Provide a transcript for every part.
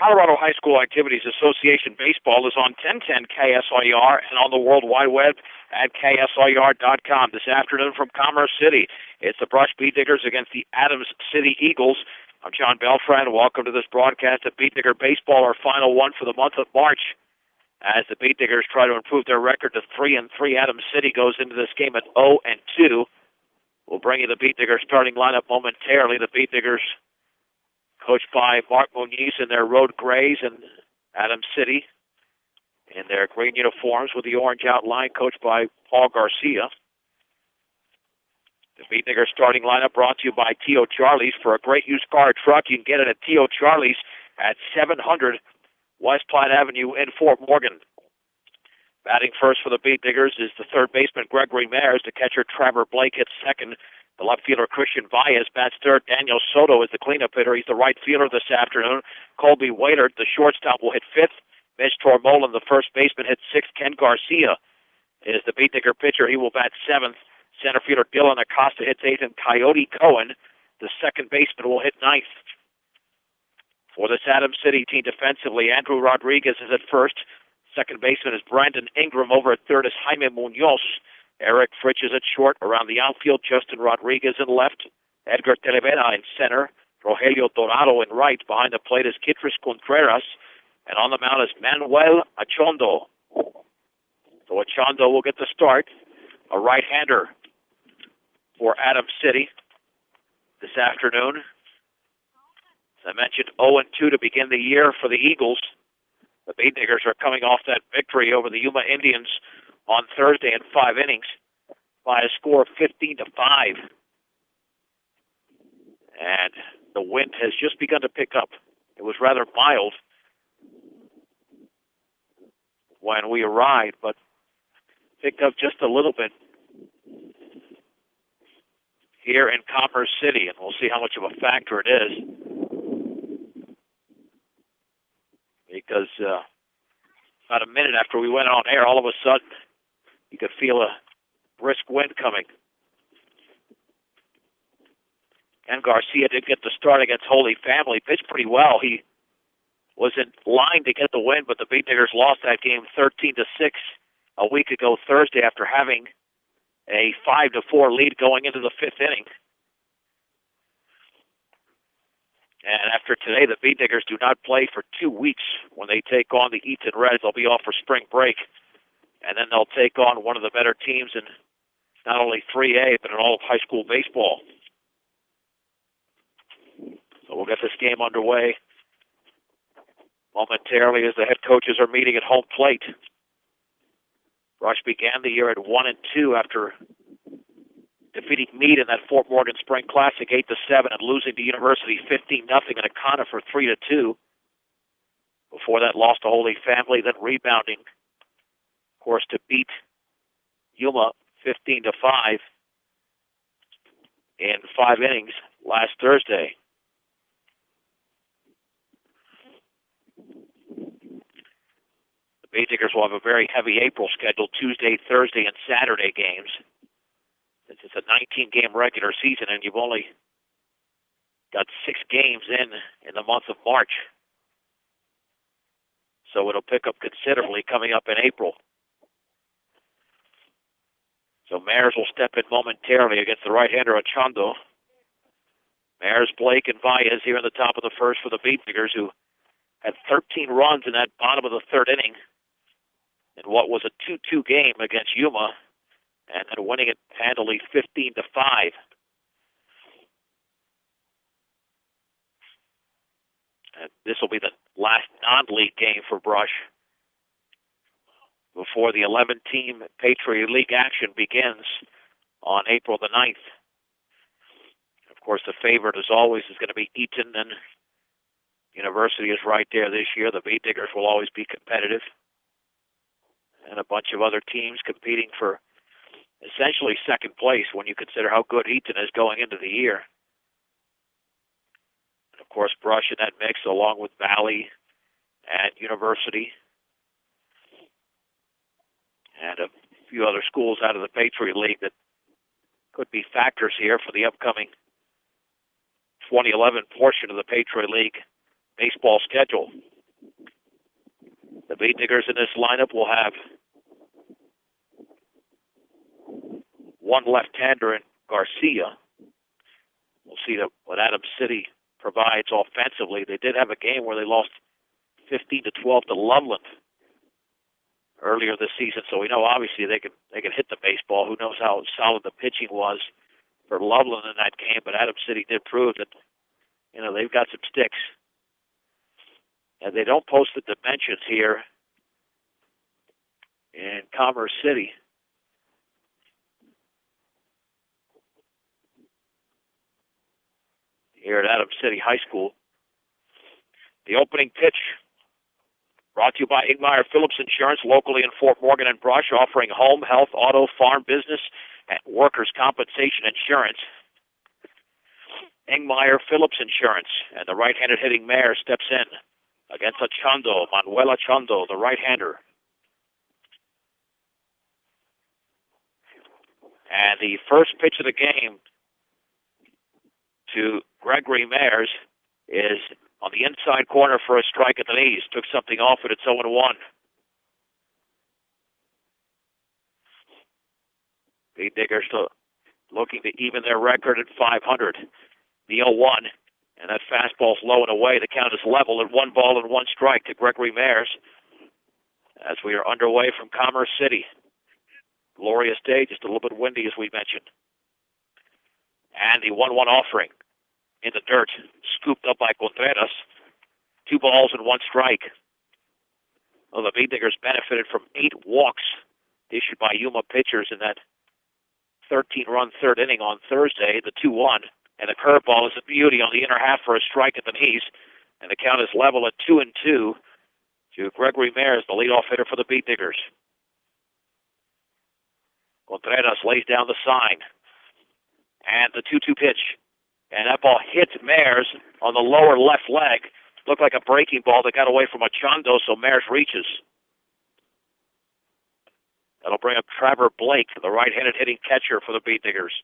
Colorado High School Activities Association Baseball is on 1010 KSIR and on the World Wide Web at KSIR.com. This afternoon from Commerce City, it's the Brush Beet Diggers against the Adams City Eagles. I'm John Belfran. Welcome to this broadcast of Beet Digger Baseball, our final one for the month of March. As the Beet Diggers try to improve their record to 3-3, Adams City goes into this game at 0-2. We'll bring you the Beet Diggers starting lineup momentarily. The Beet Diggers, coached by Mark Muniz in their road grays, and Adams City in their green uniforms with the orange outline, coached by Paul Garcia. The Beet Diggers starting lineup brought to you by T.O. Charlie's. For a great used car truck, you can get it at T.O. Charlie's at 700 West Platte Avenue in Fort Morgan. Batting first for the Beet Diggers is the third baseman Gregory Mayers. The catcher Trevor Blake hits second. The left fielder Christian Valles bats third. Daniel Soto is the cleanup hitter. He's the right fielder this afternoon. Colby Waitert, the shortstop, will hit fifth. Mitch Tormolen, the first baseman, hits sixth. Ken Garcia is the Beet Digger pitcher. He will bat seventh. Center fielder Dylan Acosta hits eighth, and Coyote Cohen, the second baseman, will hit ninth. For this Adams City team defensively, Andrew Rodriguez is at first. Second baseman is Brandon Ingram. Over at third is Jaime Munoz. Eric Fritsch is at short. Around the outfield, Justin Rodriguez in left. Edgar Televera in center. Rogelio Dorado in right. Behind the plate is Kitris Contreras. And on the mound is Manuel Achondo. So Achondo will get the start. A right-hander for Adams City this afternoon. As I mentioned, 0-2 to begin the year for the Eagles. The Beet Diggers are coming off that victory over the Yuma Indians on Thursday in 5 innings by a score of 15-5. And the wind has just begun to pick up. It was rather mild when we arrived, but picked up just a little bit here in Commerce City, and we'll see how much of a factor it is. Because about a minute after we went on air, all of a sudden, you could feel a brisk wind coming. Ken Garcia did get the start against Holy Family. Pitched pretty well. He was in line to get the win, but the Beet Diggers lost that game 13-6 a week ago Thursday after having a 5-4 lead going into the fifth inning. And after today, the Beet Diggers do not play for 2 weeks. When they take on the Eaton Reds, they'll be off for spring break. And then they'll take on one of the better teams in not only 3A, but in all of high school baseball. So we'll get this game underway momentarily as the head coaches are meeting at home plate. Rush began the year at 1-2 after defeating Meade in that Fort Morgan Spring Classic 8-7 and losing to University 15-0 in Akana for 3-2. Before that, lost to Holy Family, then rebounding, of course, to beat Yuma 15-5 in 5 innings last Thursday. The Beet Diggers will have a very heavy April schedule, Tuesday, Thursday, and Saturday games. Since it's a 19-game regular season and you've only got 6 games in the month of March. So it'll pick up considerably coming up in April. So Mayers will step in momentarily against the right-hander Achondo. Mayers, Blake, and Valles here in the top of the first for the Beet Diggers, who had 13 runs in that bottom of the third inning in what was a 2-2 game against Yuma, and then winning it handily 15-5. And this will be the last non-league game for Brush before the 11-team Patriot League action begins on April the 9th. Of course, the favorite, as always, is going to be Eaton, and University is right there this year. The Beet Diggers will always be competitive. And a bunch of other teams competing for essentially second place when you consider how good Eaton is going into the year. And of course, Brush in that mix, along with Valley and University, and a few other schools out of the Patriot League that could be factors here for the upcoming 2011 portion of the Patriot League baseball schedule. The Beat Diggers in this lineup will have one left-hander in Garcia. We'll see what Adams City provides offensively. They did have a game where they lost 15-12 to Loveland earlier this season, so we know obviously they can hit the baseball. Who knows how solid the pitching was for Loveland in that game, but Adams City did prove that they've got some sticks. And they don't post the dimensions here in Commerce City. Here at Adams City High School. The opening pitch brought to you by Ingmeyer Phillips Insurance, locally in Fort Morgan and Brush, offering home, health, auto, farm, business, and workers' compensation insurance. Ingmeyer Phillips Insurance, and the right-handed hitting Mayer steps in against Achondo, Manuel Achondo, the right-hander. And the first pitch of the game to Gregory Mayers is on the inside corner for a strike at the knees. Took something off it. It's 0-1. The Diggers looking to even their record at 500. The 0-1. And that fastball's low and away. The count is level at 1 ball and 1 strike to Gregory Mayers as we are underway from Commerce City. Glorious day, just a little bit windy as we mentioned. And the 1-1 offering in the dirt, scooped up by Contreras. 2 balls and 1 strike. Well, the Beat Diggers benefited from 8 walks issued by Yuma pitchers in that 13-run third inning on Thursday, the 2-1. And the curveball is a beauty on the inner half for a strike at the knees. And the count is level at 2-2 to Gregory Mayers, the leadoff hitter for the Beat Diggers. Contreras lays down the sign. And the 2-2 pitch. And that ball hits Mayers on the lower left leg. Looked like a breaking ball that got away from Achondo, so Mayers reaches. That'll bring up Trevor Blake, the right-handed hitting catcher for the Beat Diggers.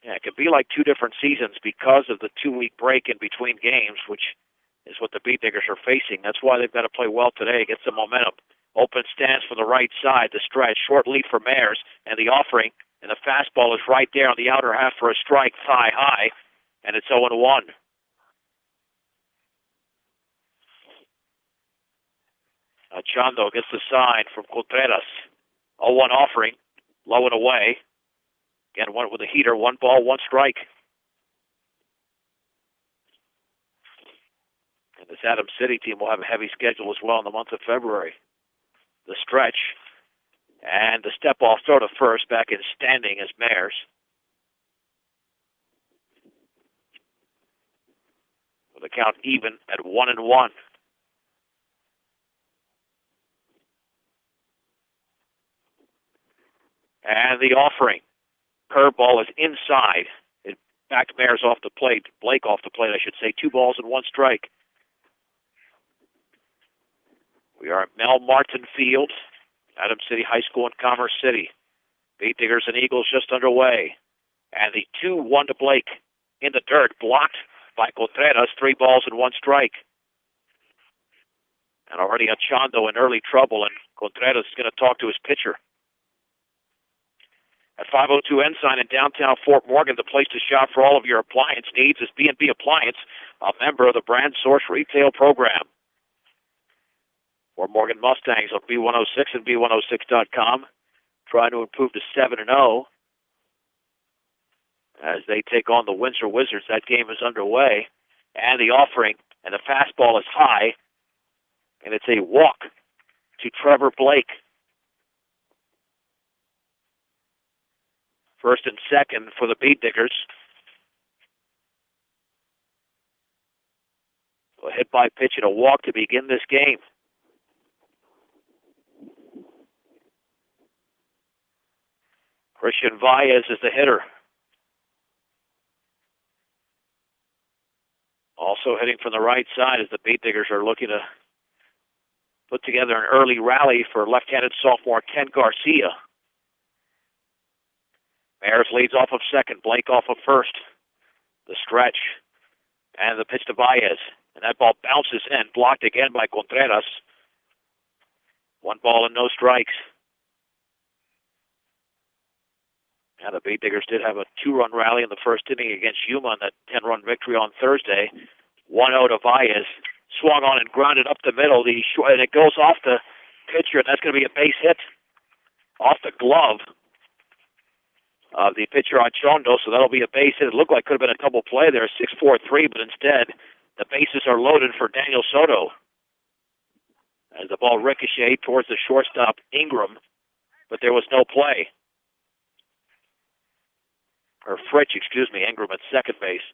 Yeah, it could be like 2 different seasons because of the 2-week break in between games, which is what the Beat Diggers are facing. That's why they've got to play well today, get some momentum. Open stance from the right side, the stretch, short lead for Mayers, and the offering, and the fastball is right there on the outer half for a strike, thigh high, and it's 0-1. Achondo gets the sign from Contreras. 0-1 offering, low and away. Again, one with a heater, 1 ball, 1 strike. And this Adams City team will have a heavy schedule as well in the month of February. The stretch, and the step-off throw to first, back in standing as Mayers. With the count even at 1-1. And the offering. Curveball is inside. It backed Mayers off the plate. Blake off the plate, I should say. 2 balls and 1 strike. We are at Mel Martin Field, Adams City High School in Commerce City. Beat Diggers and Eagles just underway. And the 2-1 to Blake in the dirt, blocked by Contreras. 3 balls and 1 strike. And already Achondo in early trouble, and Contreras is going to talk to his pitcher. At 502 Ensign in downtown Fort Morgan, the place to shop for all of your appliance needs is B&B Appliance, a member of the Brand Source Retail Program. Fort Morgan Mustangs on B106 and B106.com, trying to improve to 7-0 as they take on the Windsor Wizards. That game is underway, and the offering, and the fastball is high, and it's a walk to Trevor Blake. First and second for the Beat Diggers. A hit by pitch and a walk to begin this game. Christian Valles is the hitter. Also hitting from the right side as the Beat Diggers are looking to put together an early rally for left-handed sophomore Ken Garcia. Mayers leads off of second, Blake off of first. The stretch and the pitch to Valles. And that ball bounces in, blocked again by Contreras. 1 ball and no strikes. Now the Bay Diggers did have a 2-run rally in the first inning against Yuma on that 10-run victory on Thursday. 1-0 to Valles. Swung on and grounded up the middle. And it goes off the pitcher, and that's going to be a base hit off the glove of the pitcher Achondo, so that'll be a base hit. It looked like could have been a double play there, 6-4-3, but instead the bases are loaded for Daniel Soto. As the ball ricocheted towards the shortstop, Ingram, but there was no play. Or Fritch, Ingram at second base.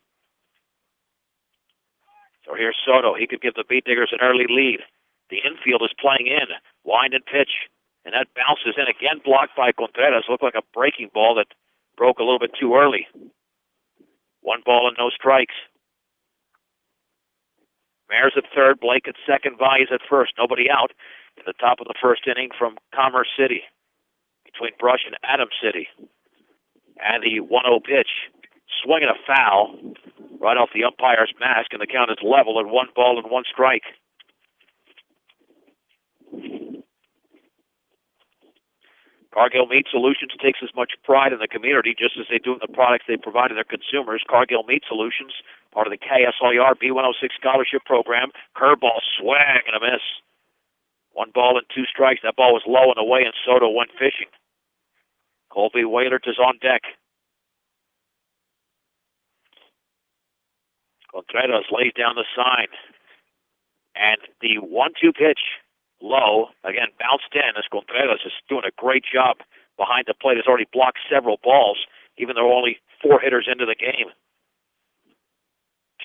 So here's Soto. He could give the Beat Diggers an early lead. The infield is playing in. Wind and pitch. And that bounces in again, blocked by Contreras. Looked like a breaking ball that broke a little bit too early. 1 ball and no strikes. Mares at third, Blake at second, Valles at first. Nobody out in the top of the first inning from Commerce City, between Brush and Adams City. And the 1-0 pitch, swinging a foul right off the umpire's mask, and the count is level at 1 ball and 1 strike. Cargill Meat Solutions takes as much pride in the community just as they do in the products they provide to their consumers. Cargill Meat Solutions, part of the KSIR B106 Scholarship Program. Curveball, swing and a miss. 1 ball and 2 strikes. That ball was low and away, and Soto went fishing. Colby Waylert is on deck. Contreras lays down the sign. And the 1-2 pitch, low, again, bounced in as Contreras is doing a great job behind the plate. Has already blocked several balls, even though only 4 hitters into the game.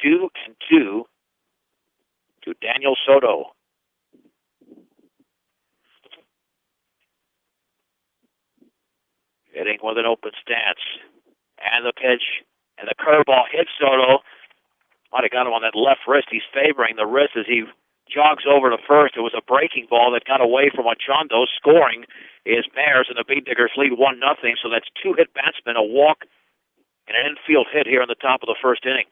2-2 to Daniel Soto. Hitting with an open stance. And the pitch, and the curveball hits Soto. Might have got him on that left wrist. He's favoring the wrist as he jogs over to first. It was a breaking ball that got away from Achondo. Scoring is Mares, and the Beat Diggers lead 1-0. So that's 2 hit batsmen, a walk, and an infield hit here in the top of the first inning.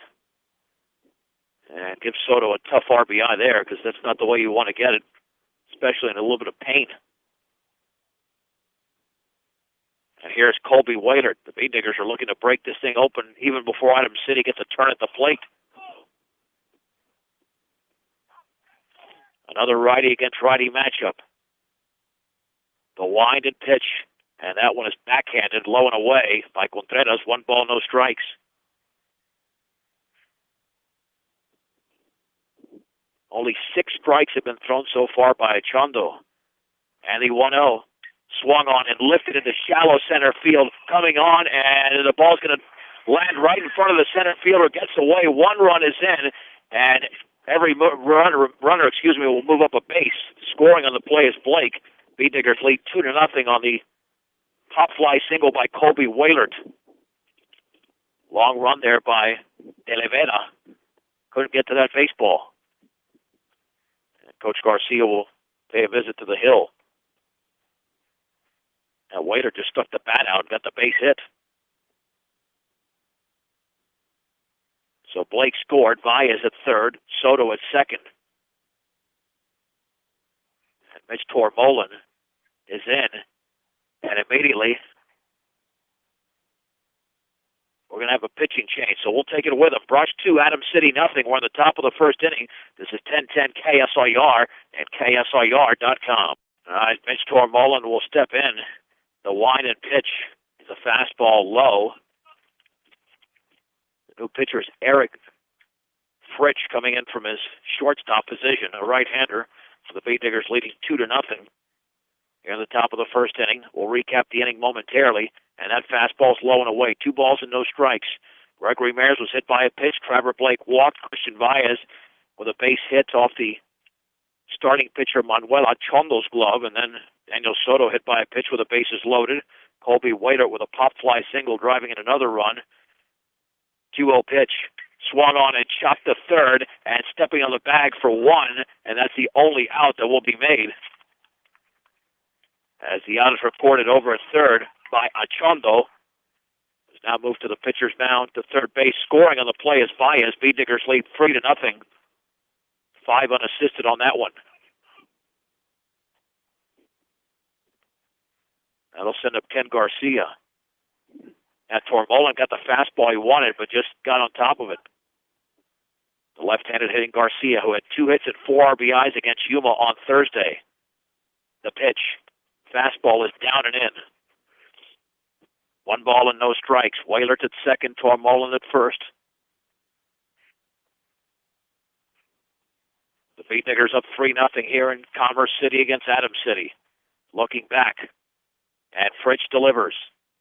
And gives Soto a tough RBI there, because that's not the way you want to get it, especially in a little bit of pain. And here's Colby Waylert. The Beat Diggers are looking to break this thing open even before Adams City gets a turn at the plate. Another righty against righty matchup. The wind and pitch, and that one is backhanded, low and away by Contreras. 1 ball, no strikes. Only 6 strikes have been thrown so far by Achondo. And the 1-0 swung on and lifted into shallow center field. Coming on, and the ball's going to land right in front of the center fielder. Gets away. 1 run is in, and every runner, will move up a base. Scoring on the play is Blake. Beat Diggers lead 2-0 on the pop fly single by Colby Waylert. Long run there by De Oliveira. Couldn't get to that baseball. And Coach Garcia will pay a visit to the hill. And Waylert just stuck the bat out and got the base hit. So Blake scored. Valles at third. Soto at second. And Mitch Tormolen is in. And immediately, we're going to have a pitching change. So we'll take it with him. Brush 2, Adams City nothing. We're in the top of the first inning. This is 1010 KSIR and KSIR.com. All right, Mitch Tormolen will step in. The wind and pitch is a fastball low. The new pitcher is Eric Fritch coming in from his shortstop position, a right-hander. So the Beat Diggers leading 2-0 here in the top of the first inning. We'll recap the inning momentarily, and that fastball's low and away. 2 balls and no strikes. Gregory Mares was hit by a pitch. Trevor Blake walked. Christian Valles with a base hit off the starting pitcher Manuel Achondo's glove, and then Daniel Soto hit by a pitch with the bases loaded. Colby Waylert with a pop fly single driving in another run. 2-0 pitch. Swung on and chopped to third, and stepping on the bag for 1, and that's the only out that will be made. As the out is reported over at third by Achondo. Has now moved to the pitcher's mound to third base. Scoring on the play is Valles. Beat Diggers lead 3-0. 5 unassisted on that one. That'll send up Ken Garcia. And Tormolen got the fastball he wanted, but just got on top of it. The left-handed hitting Garcia, who had 2 hits and 4 RBIs against Yuma on Thursday. The pitch. Fastball is down and in. 1 ball and no strikes. Wahlert at second, Tormolen at first. The Beatniggers up 3-0 here in Commerce City against Adams City. Looking back. And Fritsch delivers.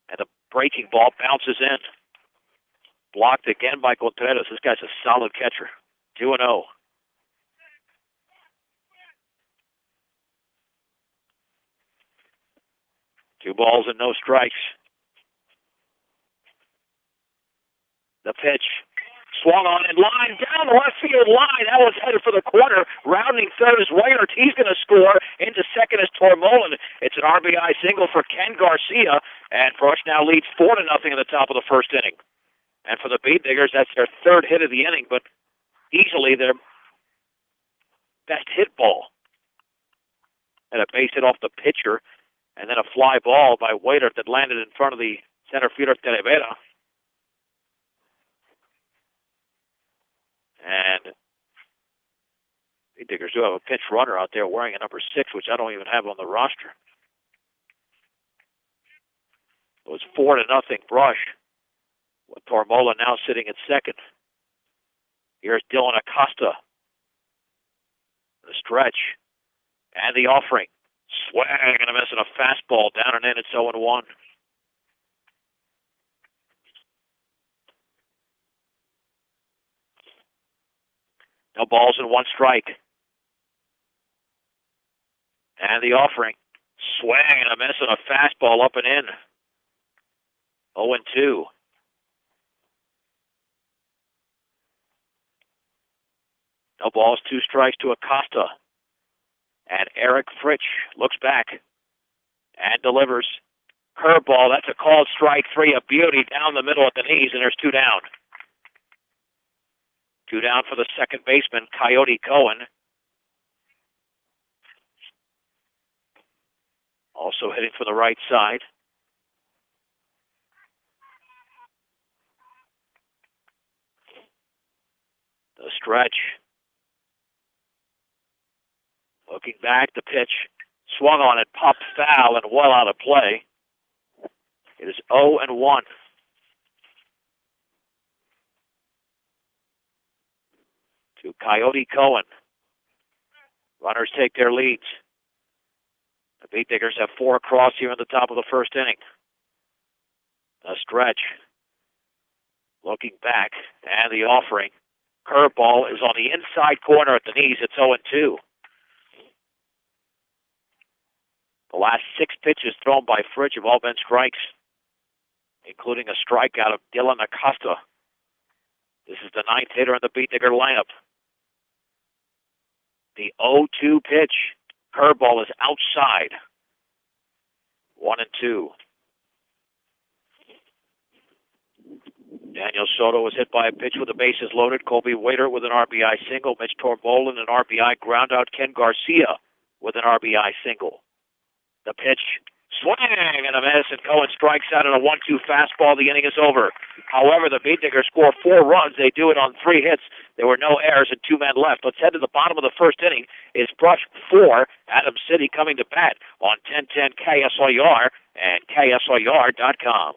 And the breaking ball bounces in. Blocked again by Contreras. This guy's a solid catcher. 2-0. Two balls and no strikes. The pitch. Swung on in line, down the left field line. That was headed for the corner. Rounding third is Wahlert. He's going to score. Into second is Tormolen. It's an RBI single for Ken Garcia. And Brush now leads 4-0 in the top of the first inning. And for the Beatniggers, that's their 3rd hit of the inning, but easily their best hit ball. And a base hit off the pitcher, and then a fly ball by Wahlert that landed in front of the center fielder, Televera. And Beatniggers do have a pinch runner out there wearing a number 6, which I don't even have on the roster. It was 4-0 Brush, with Tormolen now sitting at second. Here's Dylan Acosta. The stretch. And the offering. Swing and a miss and a fastball down and in. It's 0-1. No balls and 1 strike. And the offering. Swing and a miss and a fastball up and in. 0-2. No balls, 2 strikes to Acosta. And Eric Fritsch looks back and delivers. Curveball, that's a called strike 3, a beauty down the middle at the knees, and there's 2 down. 2 down for the second baseman, Coyote Cohen. Also hitting for the right side. The stretch. Looking back, the pitch swung on it, popped foul, and well out of play. It is 0-1. To Coyote Cohen. Runners take their leads. The Beatniggers have 4 across here in the top of the first inning. A stretch. Looking back, and the offering. Curveball is on the inside corner at the knees. It's 0-2. The last 6 pitches thrown by Fritsch have all been strikes, including a strikeout of Dylan Acosta. This is the 9th hitter in the Beatnigger lineup. The 0-2 pitch. Curveball is outside. 1-2. Daniel Soto was hit by a pitch with the bases loaded. Colby Wahlert with an RBI single. Mitch Tormolen an RBI groundout. Ken Garcia with an RBI single. The pitch, swing and a miss, and Cohen strikes out on a 1-2 fastball. The inning is over. However, the Beatniggers score 4 runs. They do it on 3 hits. There were no errors and 2 men left. Let's head to the bottom of the first inning. It's Brush 4, Adams City coming to bat on 1010 KSOR and KSOR.com.